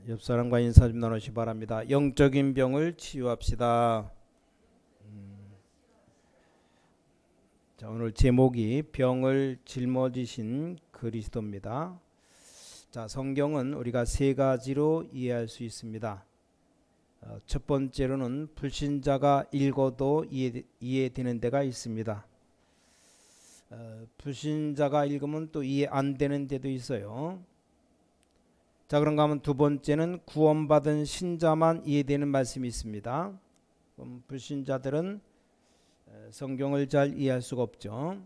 옆 사람과 인사 좀 나누시 바랍니다. 영적인 병을 치유합시다. 자, 오늘 제목이 병을 짊어지신 그리스도입니다. 자, 성경은 우리가 세 가지로 이해할 수 있습니다. 첫 번째로는 불신자가 읽어도 이해되는 데가 있습니다. 불신자가 읽으면 또 이해 안 되는 데도 있어요. 자, 그런가 하면 두 번째는 구원받은 신자만 이해되는 말씀이 있습니다. 그럼 불신자들은 성경을 잘 이해할 수가 없죠.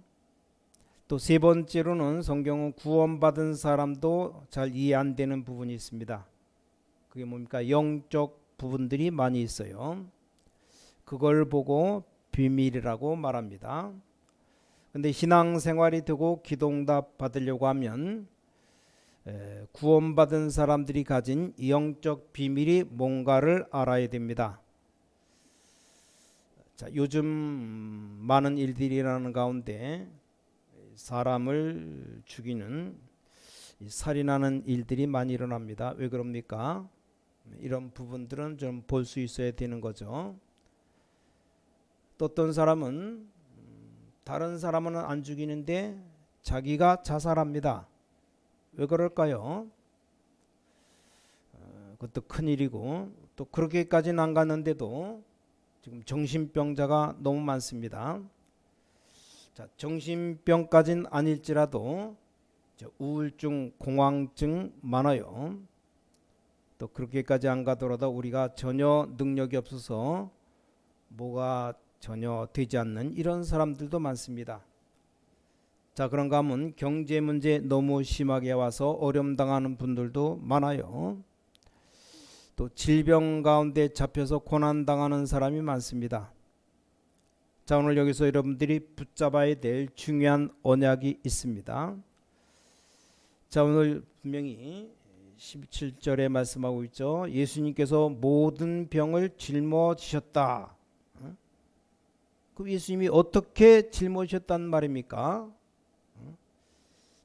또 세 번째로는 성경은 구원받은 사람도 잘 이해 안 되는 부분이 있습니다. 그게 뭡니까? 영적 부분들이 많이 있어요. 그걸 보고 비밀이라고 말합니다. 근데 신앙생활이 되고 기도응답 받으려고 하면 구원받은 사람들이 가진 영적 비밀이 뭔가를 알아야 됩니다. 자, 요즘 많은 일들이 일어나는 가운데 사람을 죽이는 살인하는 일들이 많이 일어납니다. 왜 그럽니까? 이런 부분들은 좀 볼 수 있어야 되는 거죠. 또 어떤 사람은 다른 사람은 안 죽이는데 자기가 자살합니다. 왜 그럴까요? 그것도 큰일이고, 또 그렇게까지는 안 갔는데도 지금 정신병자가 너무 많습니다. 자, 정신병까지는 아닐지라도 우울증, 공황증 많아요. 또 그렇게까지 안 가더라도 우리가 전혀 능력이 없어서 뭐가 전혀 되지 않는 이런 사람들도 많습니다. 자, 그런가 하면 경제 문제 너무 심하게 와서 어려움 당하는 분들도 많아요. 또 질병 가운데 잡혀서 고난 당하는 사람이 많습니다. 자, 오늘 여기서 여러분들이 붙잡아야 될 중요한 언약이 있습니다. 자, 오늘 분명히 17절에 말씀하고 있죠. 예수님께서 모든 병을 짊어지셨다. 그 예수님이 어떻게 짊어지셨단 말입니까?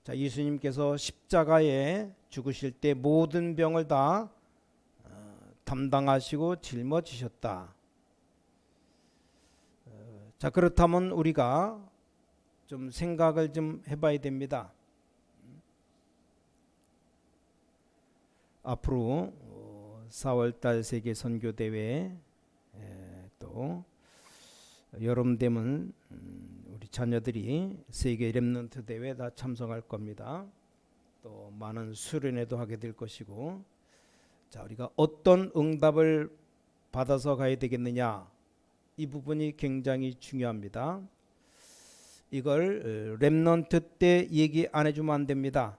자, 예수님께서 십자가에 죽으실 때 모든 병을 다 담당하시고 짊어지셨다. 자, 그렇다면 우리가 좀 생각을 좀 해봐야 됩니다. 앞으로 4월달 세계 선교대회 또 여름 되면 우리 자녀들이 세계 렘넌트 대회 다 참석할 겁니다. 또 많은 수련회도 하게 될 것이고, 자, 우리가 어떤 응답을 받아서 가야 되겠느냐, 이 부분이 굉장히 중요합니다. 이걸 렘넌트 때 얘기 안 해주면 안 됩니다.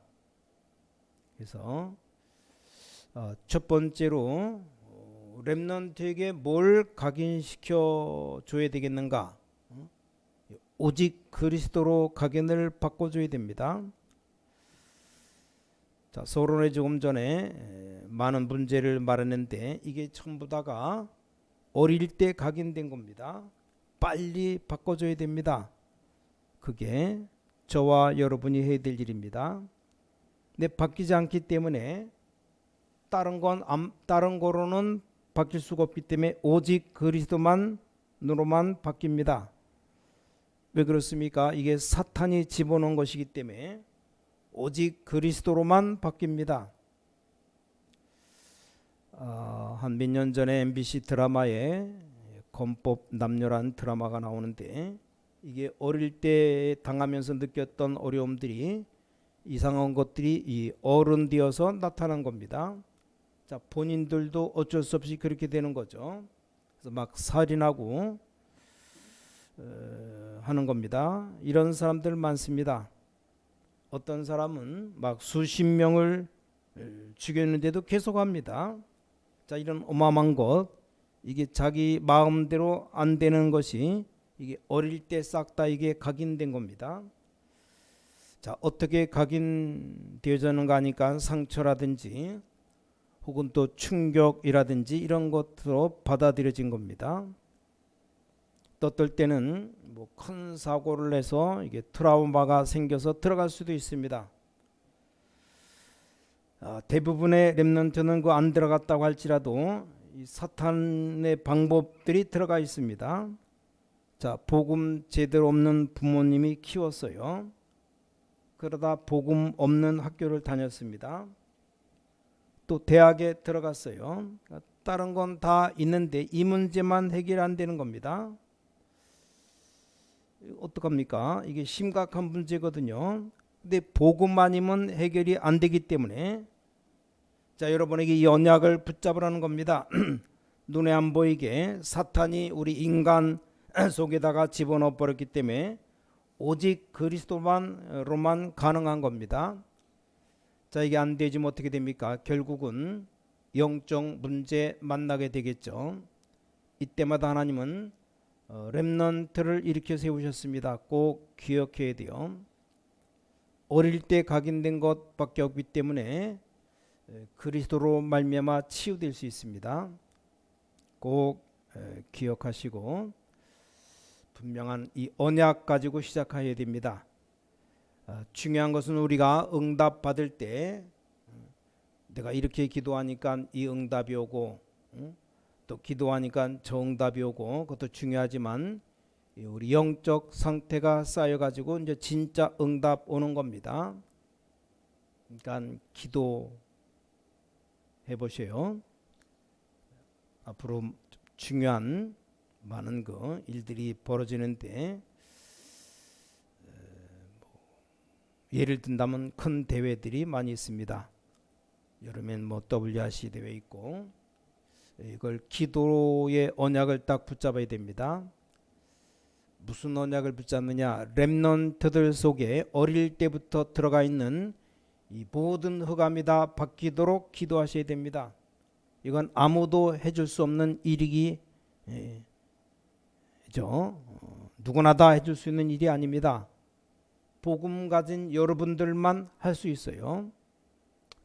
그래서 첫 번째로 렘넌트에게 뭘 각인시켜 줘야 되겠는가? 오직 그리스도로 각인을 바꿔줘야 됩니다. 자, 서론에 조금 전에 많은 문제를 말했는데 이게 전부 다가 어릴 때 각인된 겁니다. 빨리 바꿔줘야 됩니다. 그게 저와 여러분이 해야 될 일입니다. 근데 바뀌지 않기 때문에 다른 거로는 바뀔 수가 없기 때문에 오직 그리스도만으로만 바뀝니다. 왜 그렇습니까? 이게 사탄이 집어넣은 것이기 때문에 오직 그리스도로만 바뀝니다. 한 몇 년 전에 MBC 드라마에 건법 남녀란 드라마가 나오는데 이게 어릴 때 당하면서 느꼈던 어려움들이 이상한 것들이 이 어른 되어서 나타난 겁니다. 자, 본인들도 어쩔 수 없이 그렇게 되는 거죠. 그래서 막 살인하고 하는 겁니다. 이런 사람들 많습니다. 어떤 사람은 막 수십 명을 죽였는데도 계속합니다. 자, 이런 어마어마한 것, 이게 자기 마음대로 안 되는 것이 이게 어릴 때 싹 다 이게 각인된 겁니다. 자, 어떻게 각인되어졌는가 하니까 상처라든지 혹은 또 충격이라든지 이런 것으로 받아들여진 겁니다. 또 어떨 때는 뭐 큰 사고를 해서 이게 트라우마가 생겨서 들어갈 수도 있습니다. 대부분의 렘넌트는 그 안 들어갔다고 할지라도 이 사탄의 방법들이 들어가 있습니다. 자, 복음 제대로 없는 부모님이 키웠어요. 그러다 복음 없는 학교를 다녔습니다. 또 대학에 들어갔어요. 다른 건 다 있는데 이 문제만 해결 안 되는 겁니다. 어떡합니까? 이게 심각한 문제거든요. 근데 복음 아니면 해결이 안 되기 때문에 자, 여러분에게 이 언약을 붙잡으라는 겁니다. 눈에 안 보이게 사탄이 우리 인간 속에다가 집어넣어 버렸기 때문에 오직 그리스도만로만 가능한 겁니다. 자, 이게 안 되지면 어떻게 됩니까? 결국은 영적 문제 만나게 되겠죠. 이때마다 하나님은 렘넌트를 일으켜 세우셨습니다. 꼭 기억해야 돼요. 어릴 때 각인된 것밖에 없기 때문에 그리스도로 말미암아 치유될 수 있습니다. 꼭 기억하시고 분명한 이 언약 가지고 시작해야 됩니다. 중요한 것은 우리가 응답 받을 때 내가 이렇게 기도하니까 이 응답이 오고 또 기도하니까 저 응답이 오고 그것도 중요하지만 우리 영적 상태가 쌓여가지고 이제 진짜 응답 오는 겁니다. 그러니까 기도해 보세요. 앞으로 중요한 많은 일들이 벌어지는데 예를 든다면 큰 대회들이 많이 있습니다. 여름엔 WRC 대회 있고 이걸 기도의 언약을 딱 붙잡아야 됩니다. 무슨 언약을 붙잡느냐? 렘넌트들 속에 어릴 때부터 들어가 있는 이 모든 흑암이 다 바뀌도록 기도하셔야 됩니다. 이건 아무도 해줄 수 없는 일이죠. 누구나 다 해줄 수 있는 일이 아닙니다. 복음 가진 여러분들만 할 수 있어요.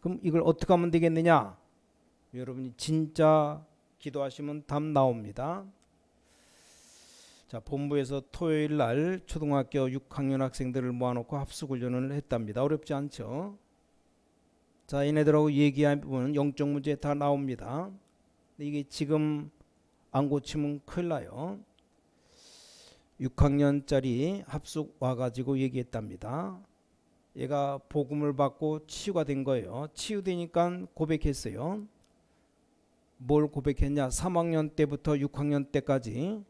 그럼 이걸 어떻게 하면 되겠느냐? 여러분이 진짜 기도하시면 답 나옵니다. 자, 본부에서 토요일 날 초등학교 6학년 학생들을 모아놓고 합숙훈련을 했답니다. 어렵지 않죠? 자, 얘네들하고 얘기하면 영적 문제 다 나옵니다. 근데 이게 지금 안 고치면 큰일 나요. 6학년짜리 합숙 와가지고 얘기했답니다. 얘가 복음을 받고 치유가 된 거예요. 치유되니까 고백했어요. 뭘 고백했냐? 3학년 때부터 6학년 때까지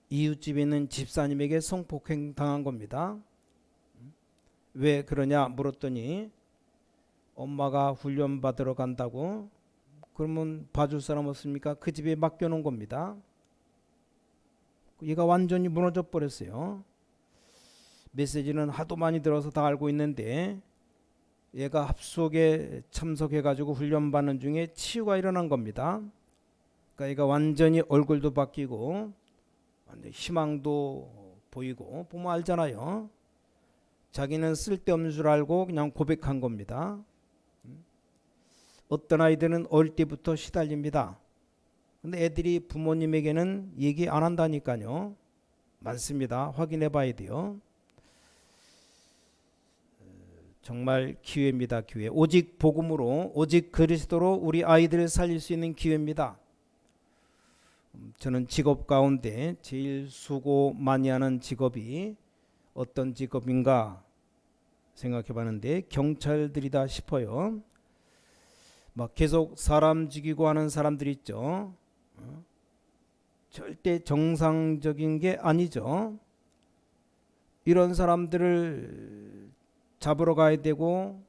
이웃집에 있는 집사님에게 성폭행 당한 겁니다. 왜 그러냐 물었더니 엄마가 훈련 받으러 간다고. 그러면 봐줄 사람 없습니까? 그 집에 맡겨놓은 겁니다. 얘가 완전히 무너져 버렸어요. 메시지는 하도 많이 들어서 다 알고 있는데 얘가 합숙에 참석해가지고 훈련받는 중에 치유가 일어난 겁니다. 그러니까 얘가 완전히 얼굴도 바뀌고 희망도 보이고 보면 알잖아요. 자기는 쓸데없는 줄 알고 그냥 고백한 겁니다. 어떤 아이들은 어릴 때부터 시달립니다. 근데 애들이 부모님에게는 얘기 안 한다니까요. 많습니다. 확인해 봐야 돼요. 정말 기회입니다. 기회. 오직 복음으로 오직 그리스도로 우리 아이들을 살릴 수 있는 기회입니다. 저는 직업 가운데 제일 수고 많이 하는 직업이 어떤 직업인가 생각해 봤는데 경찰들이다 싶어요. 막 계속 사람 죽이고 하는 사람들 있죠. 절대 정상적인 게 아니죠. 이런 사람들을 잡으러 가야 되고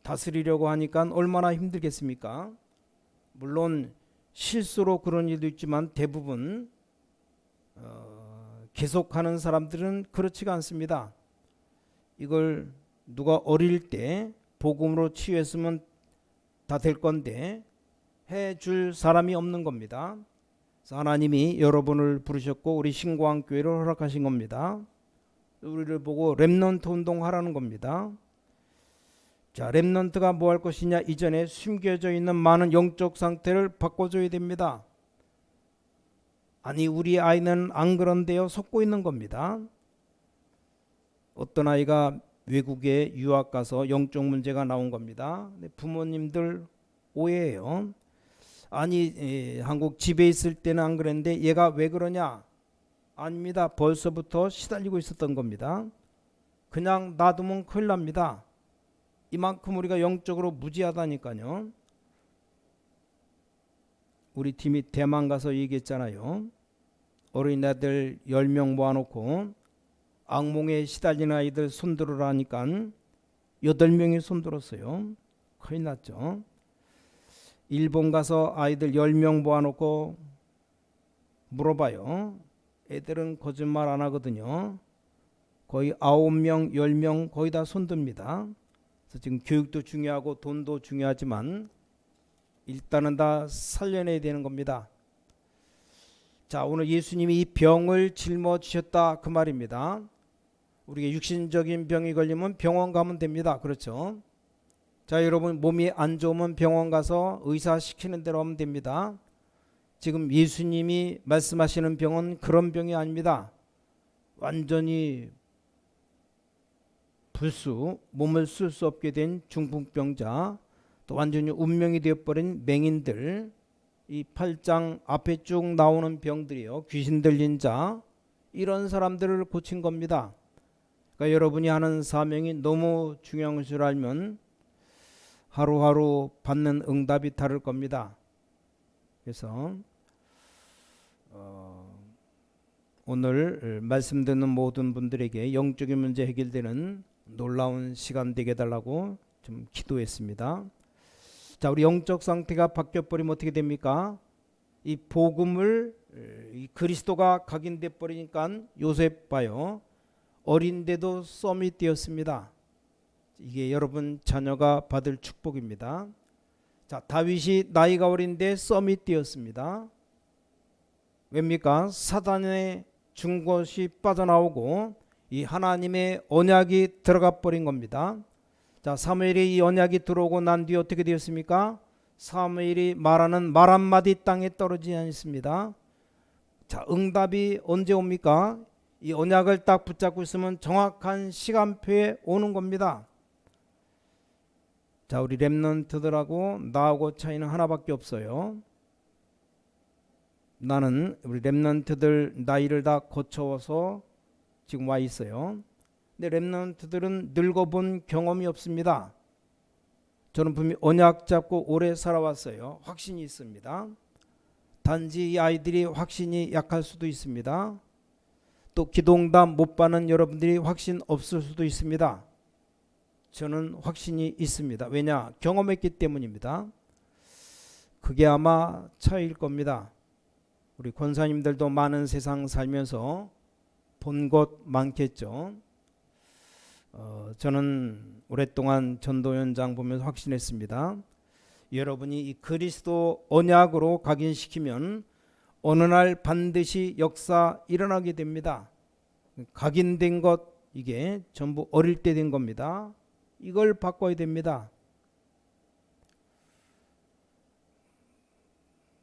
다스리려고 하니까 얼마나 힘들겠습니까? 물론 실수로 그런 일도 있지만 대부분 계속하는 사람들은 그렇지가 않습니다. 이걸 누가 어릴 때 복음으로 치유했으면 다 될 건데 해줄 사람이 없는 겁니다. 그래서 하나님이 여러분을 부르셨고 우리 신고한교회를 허락하신 겁니다. 우리를 보고 렘넌트 운동하라는 겁니다. 자, 렘넌트가 뭐 할 것이냐? 이전에 숨겨져 있는 많은 영적 상태를 바꿔줘야 됩니다. 아니 우리 아이는 안 그런데요? 속고 있는 겁니다. 어떤 아이가 외국에 유학 가서 영적 문제가 나온 겁니다. 근데 부모님들 오해예요. 아니 한국 집에 있을 때는 안 그랬는데 얘가 왜 그러냐? 아닙니다. 벌써부터 시달리고 있었던 겁니다. 그냥 놔두면 큰일 납니다. 이만큼 우리가 영적으로 무지하다니까요. 우리 팀이 대만 가서 얘기했잖아요. 어린애들 10명 모아놓고 악몽에 시달리는 아이들 손들으라니까 8명이 손들었어요. 큰일 났죠. 일본 가서 아이들 10명 모아놓고 물어봐요. 애들은 거짓말 안 하거든요. 거의 9명, 10명 거의 다 손듭니다. 그래서 지금 교육도 중요하고 돈도 중요하지만 일단은 다 살려내야 되는 겁니다. 자, 오늘 예수님이 이 병을 짊어지셨다 그 말입니다. 우리가 육신적인 병이 걸리면 병원 가면 됩니다. 그렇죠? 자, 여러분 몸이 안 좋으면 병원 가서 의사 시키는 대로 하면 됩니다. 지금 예수님이 말씀하시는 병은 그런 병이 아닙니다. 완전히 불수, 몸을 쓸 수 없게 된 중풍병자, 또 완전히 운명이 되어버린 맹인들, 이 8장 앞에 쭉 나오는 병들이요, 귀신 들린 자, 이런 사람들을 고친 겁니다. 그러니까 여러분이 하는 사명이 너무 중요한 줄 알면 하루하루 받는 응답이 다를 겁니다. 그래서 오늘 말씀 듣는 모든 분들에게 영적인 문제 해결되는 놀라운 시간 되게 해달라고 좀 기도했습니다. 자, 우리 영적 상태가 바뀌어버리면 어떻게 됩니까? 이 복음을 이 그리스도가 각인돼 버리니까 요셉 봐요. 어린데도 썸이 되었습니다. 이게 여러분 자녀가 받을 축복입니다. 자, 다윗이 나이가 어린데 썸이 되었습니다. 왜입니까? 사단의 준 것이 빠져나오고 이 하나님의 언약이 들어가 버린 겁니다. 자, 사무엘이 이 언약이 들어오고 난 뒤에 어떻게 되었습니까? 사무엘이 말하는 말 한마디 땅에 떨어지지 않습니다. 자, 응답이 언제 옵니까? 이 언약을 딱 붙잡고 있으면 정확한 시간표에 오는 겁니다. 자, 우리 렘넌트들하고 나하고 차이는 하나밖에 없어요. 나는 우리 렘넌트들 나이를 다 거쳐서 지금 와 있어요. 근데 렘넌트들은 늙어본 경험이 없습니다. 저는 분명히 언약 잡고 오래 살아왔어요. 확신이 있습니다. 단지 이 아이들이 확신이 약할 수도 있습니다. 또 기도응답 못 받는 여러분들이 확신 없을 수도 있습니다. 저는 확신이 있습니다. 왜냐? 경험했기 때문입니다. 그게 아마 차이일 겁니다. 우리 권사님들도 많은 세상 살면서 본 것 많겠죠. 저는 오랫동안 전도 현장 보면서 확신했습니다. 여러분이 이 그리스도 언약으로 각인시키면 어느 날 반드시 역사 일어나게 됩니다. 각인된 것 이게 전부 어릴 때 된 겁니다. 이걸 바꿔야 됩니다.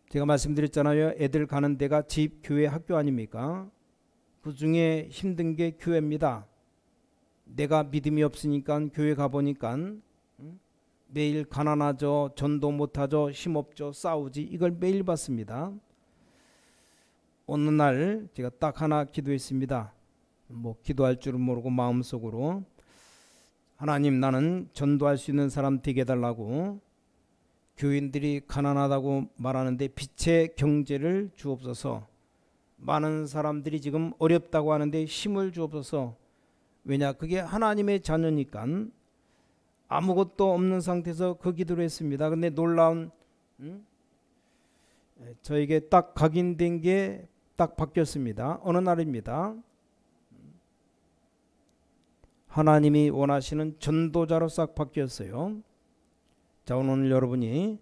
제가 말씀드렸잖아요. 애들 가는 데가 집, 교회, 학교 아닙니까? 그 중에 힘든 게 교회입니다. 내가 믿음이 없으니까 교회 가보니까 매일 가난하죠, 전도 못하죠, 힘없죠, 싸우지, 이걸 매일 봤습니다. 어느 날 제가 딱 하나 기도했습니다. 뭐 기도할 줄은 모르고 마음속으로 하나님, 나는 전도할 수 있는 사람 되게 해달라고. 교인들이 가난하다고 말하는데 빛의 경제를 주옵소서. 많은 사람들이 지금 어렵다고 하는데 힘을 주옵소서. 왜냐? 그게 하나님의 자녀니까. 아무것도 없는 상태에서 그 기도를 했습니다. 근데 놀라운 저에게 딱 각인된 게 딱 바뀌었습니다. 어느 날입니다. 하나님이 원하시는 전도자로 싹 바뀌었어요. 자, 오늘 여러분이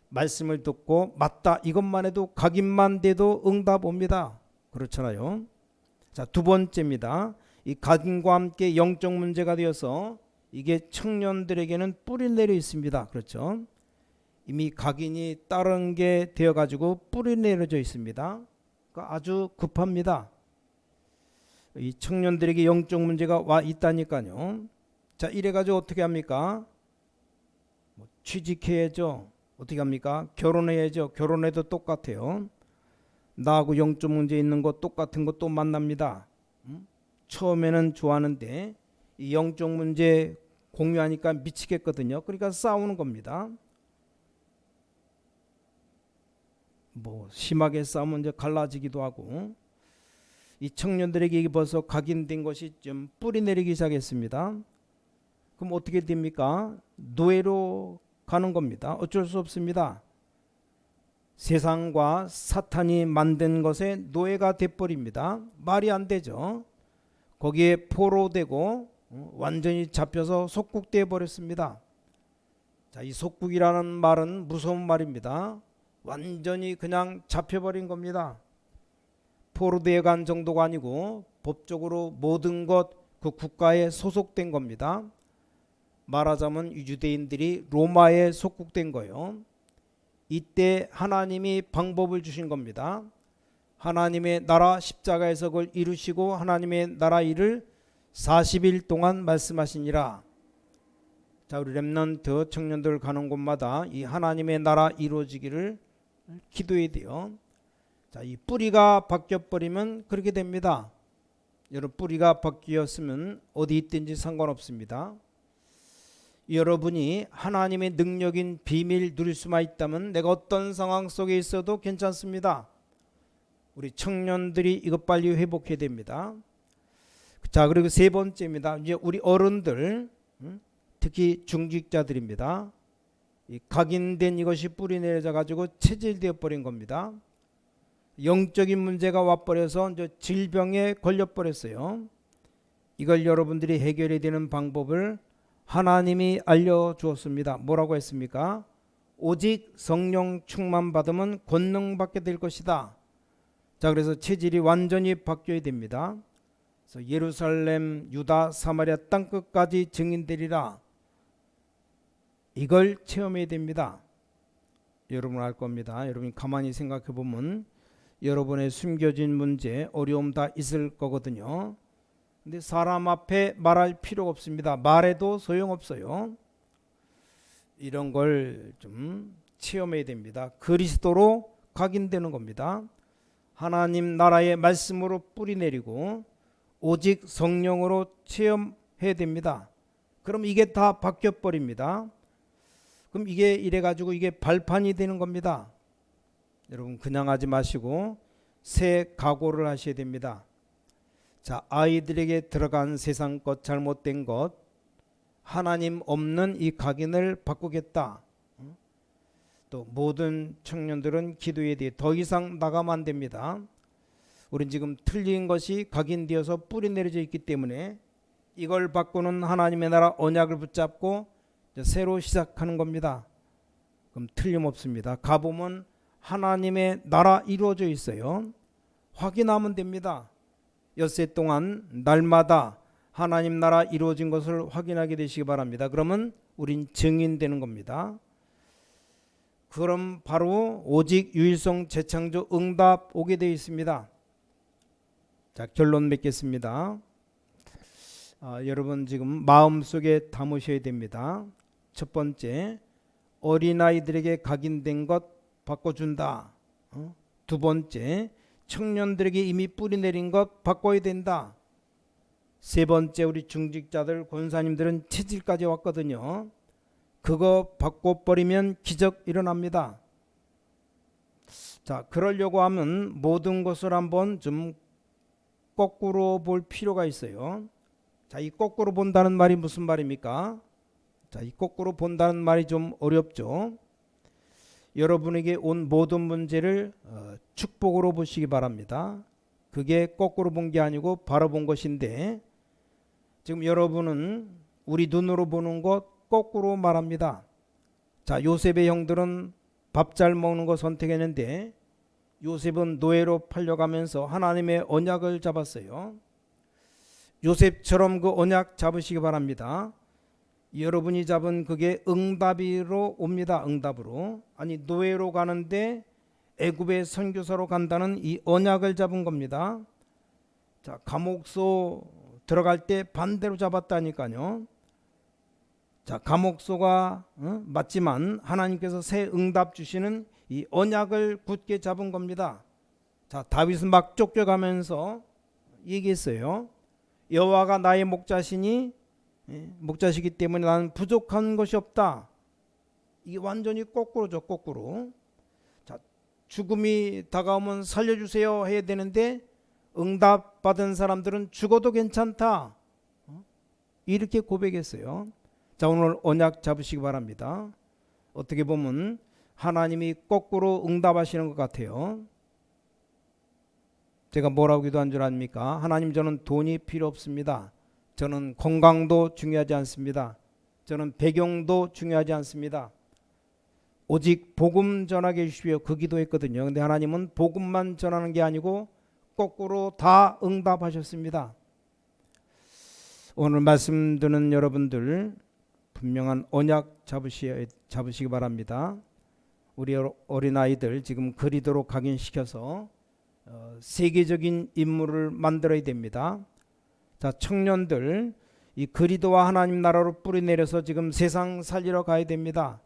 말씀을 듣고 맞다 이것만 해도 각인만 돼도 응답 옵니다. 그렇잖아요. 자, 두 번째입니다. 이 각인과 함께 영적 문제가 되어서 이게 청년들에게는 뿌리 내려 있습니다. 그렇죠? 이미 각인이 다른 게 되어가지고 뿌리 내려져 있습니다. 그러니까 아주 급합니다. 이 청년들에게 영적 문제가 와 있다니까요. 자, 이래가지고 어떻게 합니까? 취직해야죠. 어떻게 합니까? 결혼해야죠. 결혼해도 똑같아요. 나하고 영적 문제 있는 거 똑같은 거 또 만납니다. 처음에는 좋아하는데 이 영적 문제 공유하니까 미치겠거든요. 그러니까 싸우는 겁니다. 뭐 심하게 싸우면 이제 갈라지기도 하고, 이 청년들에게 벌써 각인된 것이 좀 뿌리 내리기 시작했습니다. 그럼 어떻게 됩니까? 노예로 가는 겁니다. 어쩔 수 없습니다. 세상과 사탄이 만든 것에 노예가 돼버립니다. 말이 안 되죠. 거기에 포로되고 완전히 잡혀서 속국돼 버렸습니다. 자, 이 속국이라는 말은 무서운 말입니다. 완전히 그냥 잡혀버린 겁니다. 포로되어 간 정도가 아니고 법적으로 모든 것 그 국가에 소속된 겁니다. 말하자면 유대인들이 로마에 속국된 거예요. 이때 하나님이 방법을 주신 겁니다. 하나님의 나라 십자가에서 그걸 이루시고 하나님의 나라 일을 40일 동안 말씀하시니라. 자, 우리 렘넌트 청년들 가는 곳마다 이 하나님의 나라 이루어지기를 기도해야 돼요. 자, 이 뿌리가 바뀌어버리면 그렇게 됩니다. 여러분, 뿌리가 바뀌었으면 어디 있든지 상관없습니다. 여러분이 하나님의 능력인 비밀 누릴 수만 있다면 내가 어떤 상황 속에 있어도 괜찮습니다. 우리 청년들이 이것 빨리 회복해야 됩니다. 자, 그리고 세 번째입니다. 이제 우리 어른들, 특히 중직자들입니다. 이 각인된 이것이 뿌리 내려져 가지고 체질되어 버린 겁니다. 영적인 문제가 와버려서 이제 질병에 걸려버렸어요. 이걸 여러분들이 해결해야 되는 방법을 하나님이 알려주었습니다. 뭐라고 했습니까? 오직 성령 충만 받으면 권능 받게 될 것이다. 자, 그래서 체질이 완전히 바뀌어야 됩니다. 그래서 예루살렘, 유다, 사마리아 땅끝까지 증인되리라. 이걸 체험해야 됩니다. 여러분 알 겁니다. 여러분 가만히 생각해 보면 여러분의 숨겨진 문제, 어려움 다 있을 거거든요. 근데 사람 앞에 말할 필요가 없습니다. 말해도 소용없어요. 이런 걸 좀 체험해야 됩니다. 그리스도로 각인되는 겁니다. 하나님 나라의 말씀으로 뿌리 내리고 오직 성령으로 체험해야 됩니다. 그럼 이게 다 바뀌어 버립니다. 그럼 이게 이래 가지고 이게 발판이 되는 겁니다. 여러분 그냥 하지 마시고 새 각오를 하셔야 됩니다. 자, 아이들에게 들어간 세상 것, 잘못된 것, 하나님 없는 이 각인을 바꾸겠다. 또 모든 청년들은 기도해야 돼. 더 이상 나가면 안 됩니다. 우린 지금 틀린 것이 각인되어서 뿌리 내려져 있기 때문에 이걸 바꾸는 하나님의 나라 언약을 붙잡고 새로 시작하는 겁니다. 그럼 틀림없습니다. 가보면 하나님의 나라 이루어져 있어요. 확인하면 됩니다. 엿새 동안 날마다 하나님 나라 이루어진 것을 확인하게 되시기 바랍니다. 그러면 우린 증인되는 겁니다. 그럼 바로 오직 유일성 재창조 응답 오게 되어 있습니다. 자, 결론 맺겠습니다. 여러분 지금 마음속에 담으셔야 됩니다. 첫 번째, 어린아이들에게 각인된 것 바꿔준다. 두 번째, 청년들에게 이미 뿌리 내린 것 바꿔야 된다. 세 번째, 우리 중직자들 권사님들은 체질까지 왔거든요. 그거 바꿔버리면 기적 일어납니다. 자, 그러려고 하면 모든 것을 한번 좀 거꾸로 볼 필요가 있어요. 자, 이 거꾸로 본다는 말이 무슨 말입니까? 자, 이 거꾸로 본다는 말이 좀 어렵죠. 여러분에게 온 모든 문제를 축복으로 보시기 바랍니다. 그게 거꾸로 본 게 아니고 바로 본 것인데, 지금 여러분은 우리 눈으로 보는 것 거꾸로 말합니다. 자, 요셉의 형들은 밥 잘 먹는 거 선택했는데 요셉은 노예로 팔려가면서 하나님의 언약을 잡았어요. 요셉처럼 그 언약 잡으시기 바랍니다. 여러분이 잡은 그게 응답으로 옵니다. 응답으로. 아니, 노예로 가는데 애굽의 선교사로 간다는 이 언약을 잡은 겁니다. 자, 감옥소 들어갈 때 반대로 잡았다니까요. 자, 감옥소가 맞지만 하나님께서 새 응답 주시는 이 언약을 굳게 잡은 겁니다. 자, 다윗은 막 쫓겨가면서 얘기했어요. 여호와가 나의 목자시니 목자시기 때문에 나는 부족한 것이 없다. 이게 완전히 거꾸로죠, 거꾸로. 자, 죽음이 다가오면 살려주세요 해야 되는데 응답 받은 사람들은 죽어도 괜찮다. 이렇게 고백했어요. 자, 오늘 언약 잡으시기 바랍니다. 어떻게 보면 하나님이 거꾸로 응답하시는 것 같아요. 제가 뭐라고 기도한 줄 압니까? 하나님, 저는 돈이 필요 없습니다. 저는 건강도 중요하지 않습니다. 저는 배경도 중요하지 않습니다. 오직 복음 전하게 해주십시오. 그 기도했거든요. 근데 하나님은 복음만 전하는 게 아니고 거꾸로 다 응답하셨습니다. 오늘 말씀 듣는 여러분들 분명한 언약 잡으시기 바랍니다. 우리 어린아이들 지금 그리도로 각인시켜서 세계적인 인물을 만들어야 됩니다. 자, 청년들 이 그리도와 하나님 나라로 뿌리내려서 지금 세상 살리러 가야 됩니다.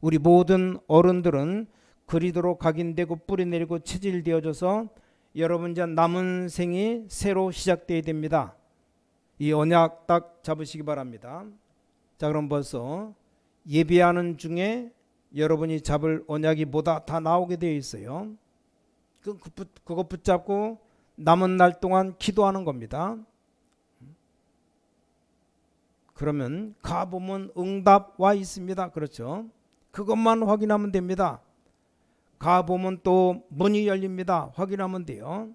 우리 모든 어른들은 그리도로 각인되고 뿌리내리고 체질되어져서 여러분 이제 남은 생이 새로 시작돼야 됩니다. 이 언약 딱 잡으시기 바랍니다. 자, 그럼 벌써 예배하는 중에 여러분이 잡을 언약이 뭐다 다 나오게 되어 있어요. 그거 붙잡고 남은 날 동안 기도하는 겁니다. 그러면 가보면 응답 와 있습니다. 그렇죠? 그것만 확인하면 됩니다. 가보면 또 문이 열립니다. 확인하면 돼요.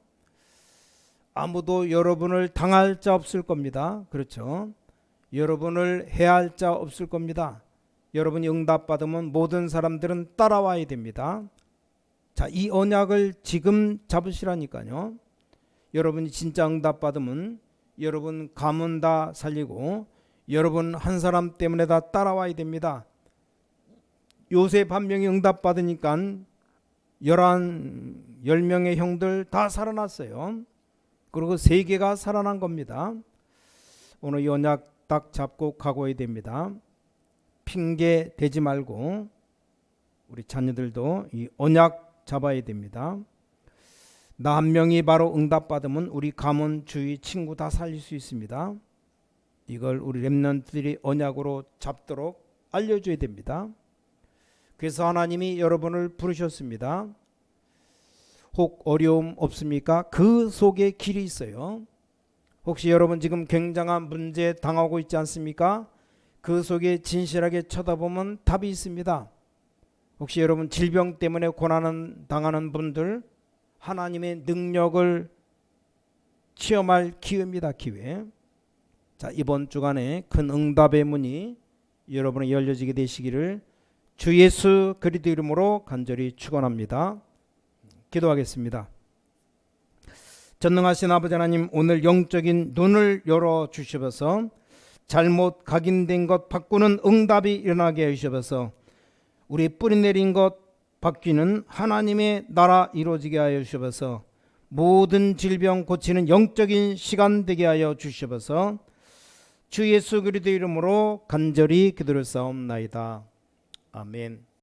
아무도 여러분을 당할 자 없을 겁니다. 그렇죠? 여러분을 해할 자 없을 겁니다. 여러분이 응답 받으면 모든 사람들은 따라와야 됩니다. 자, 이 언약을 지금 잡으시라니까요. 여러분이 진짜 응답 받으면 여러분 가문 다 살리고 여러분 한 사람 때문에 다 따라와야 됩니다. 요셉 한 명이 응답 받으니까 10명의 형들 다 살아났어요. 그리고 세계가 살아난 겁니다. 오늘 이 언약 딱 잡고 가고야 됩니다. 핑계 대지 말고 우리 자녀들도 이 언약 잡아야 됩니다. 나 한 명이 바로 응답 받으면 우리 가문, 주위, 친구 다 살릴 수 있습니다. 이걸 우리 렘넌트들이 언약으로 잡도록 알려줘야 됩니다. 그래서 하나님이 여러분을 부르셨습니다. 혹 어려움 없습니까? 그 속에 길이 있어요. 혹시 여러분 지금 굉장한 문제 당하고 있지 않습니까? 그 속에 진실하게 쳐다보면 답이 있습니다. 혹시 여러분 질병 때문에 고난 당하는 분들 하나님의 능력을 체험할 기회입니다. 기회. 자, 이번 주간에 큰 응답의 문이 여러분에게 열려지게 되시기를 주 예수 그리스도 이름으로 간절히 축원합니다. 기도하겠습니다. 전능하신 아버지 하나님, 오늘 영적인 눈을 열어주셔서 잘못 각인된 것 바꾸는 응답이 일어나게 해주셔서 우리 뿌리내린 것 바뀌는 하나님의 나라 이루어지게 하여 주셔서 모든 질병 고치는 영적인 시간 되게 하여 주셔서 주 예수 그리스도 이름으로 간절히 기도를 싸움나이다. 아멘.